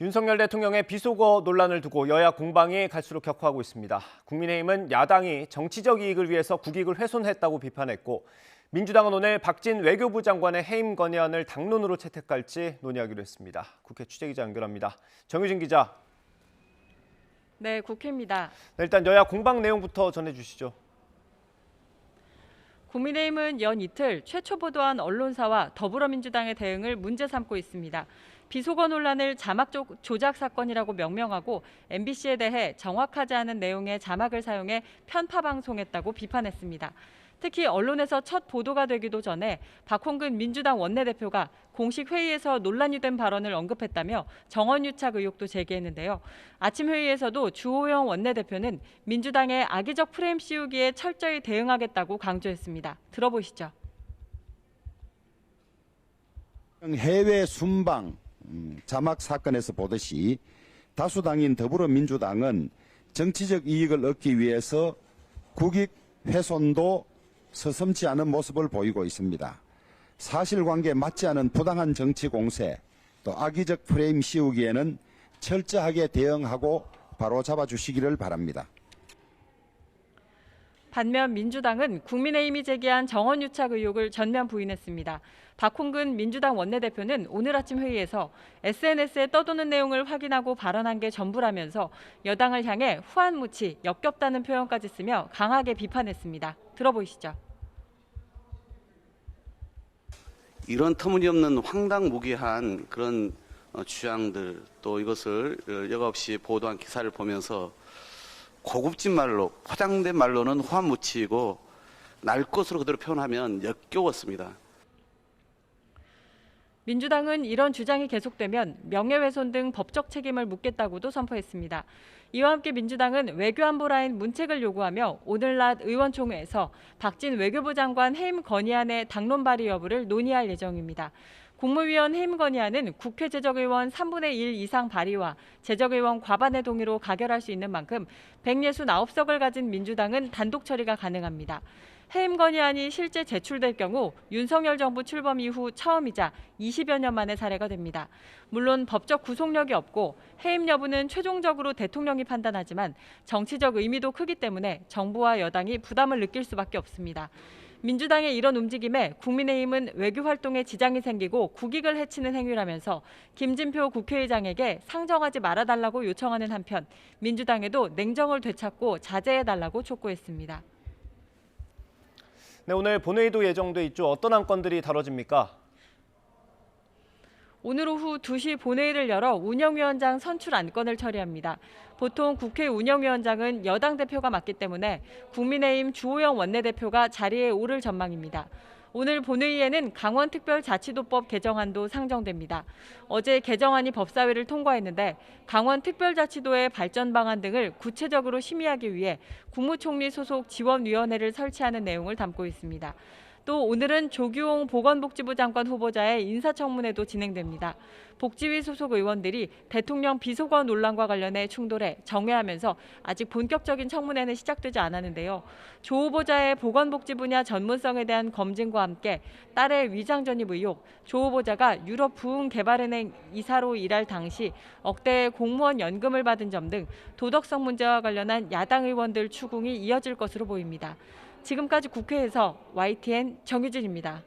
윤석열 대통령의 비속어 논란을 두고 여야 공방이 갈수록 격화하고 있습니다. 국민의힘은 야당이 정치적 이익을 위해서 국익을 훼손했다고 비판했고, 민주당은 오늘 박진 외교부 장관의 해임 건의안을 당론으로 채택할지 논의하기로 했습니다. 국회 취재기자 연결합니다. 정유진 기자. 네, 국회입니다. 일단 여야 공방 내용부터 전해주시죠. 국민의힘은 연 이틀 최초 보도한 언론사와 더불어민주당의 대응을 문제 삼고 있습니다. 비속어 논란을 자막 조작 사건이라고 명명하고 MBC에 대해 정확하지 않은 내용의 자막을 사용해 편파 방송했다고 비판했습니다. 특히 언론에서 첫 보도가 되기도 전에 박홍근 민주당 원내대표가 공식 회의에서 논란이 된 발언을 언급했다며 정언유착 의혹도 제기했는데요. 아침 회의에서도 주호영 원내대표는 민주당의 악의적 프레임 씌우기에 철저히 대응하겠다고 강조했습니다. 들어보시죠. 해외 순방 자막 사건에서 보듯이 다수당인 더불어민주당은 정치적 이익을 얻기 위해서 국익 훼손도 서슴지 않은 모습을 보이고 있습니다. 사실관계에 맞지 않은 부당한 정치 공세, 또 악의적 프레임 씌우기에는 철저하게 대응하고 바로잡아 주시기를 바랍니다. 반면 민주당은 국민의힘이 제기한 정언유착 의혹을 전면 부인했습니다. 박홍근 민주당 원내대표는 오늘 아침 회의에서 SNS에 떠도는 내용을 확인하고 발언한 게 전부라면서 여당을 향해 후한무치, 역겹다는 표현까지 쓰며 강하게 비판했습니다. 들어보시죠. 이런 터무니없는 황당무계한 그런 주장들, 또 이것을 여과없이 보도한 기사를 보면서 고급진 말로, 포장된 말로는 후한무치이고 날 것으로 그대로 표현하면 역겨웠습니다. 민주당은 이런 주장이 계속되면 명예훼손 등 법적 책임을 묻겠다고도 선포했습니다. 이와 함께 민주당은 외교안보 라인 문책을 요구하며 오늘 낮 의원총회에서 박진 외교부 장관 해임 건의안의 당론 발의 여부를 논의할 예정입니다. 국무위원 해임 건의안은 국회 제적의원 3분의 1 이상 발의와 제적의원 과반의 동의로 가결할 수 있는 만큼 169석을 가진 민주당은 단독 처리가 가능합니다. 해임 건의안이 실제 제출될 경우 윤석열 정부 출범 이후 처음이자 20여 년 만의 사례가 됩니다. 물론 법적 구속력이 없고 해임 여부는 최종적으로 대통령이 판단하지만 정치적 의미도 크기 때문에 정부와 여당이 부담을 느낄 수밖에 없습니다. 민주당의 이런 움직임에 국민의힘은 외교 활동에 지장이 생기고 국익을 해치는 행위라면서 김진표 국회의장에게 상정하지 말아달라고 요청하는 한편 민주당에도 냉정을 되찾고 자제해달라고 촉구했습니다. 네, 오늘 본회의도 예정돼 있죠. 어떤 안건들이 다뤄집니까? 오늘 오후 2시 본회의를 열어 운영위원장 선출 안건을 처리합니다. 보통 국회 운영위원장은 여당 대표가 맡기 때문에 국민의힘 주호영 원내대표가 자리에 오를 전망입니다. 오늘 본회의에는 강원특별자치도법 개정안도 상정됩니다. 어제 개정안이 법사위를 통과했는데 강원특별자치도의 발전 방안 등을 구체적으로 심의하기 위해 국무총리 소속 지원위원회를 설치하는 내용을 담고 있습니다. 또 오늘은 조규홍 보건복지부 장관 후보자의 인사청문회도 진행됩니다. 복지위 소속 의원들이 대통령 비속어 논란과 관련해 충돌해 정회하면서 아직 본격적인 청문회는 시작되지 않았는데요. 조 후보자의 보건복지 분야 전문성에 대한 검증과 함께 딸의 위장 전입 의혹, 조 후보자가 유럽 부흥개발은행 이사로 일할 당시 억대의 공무원 연금을 받은 점 등 도덕성 문제와 관련한 야당 의원들 추궁이 이어질 것으로 보입니다. 지금까지 국회에서 YTN 정유진입니다.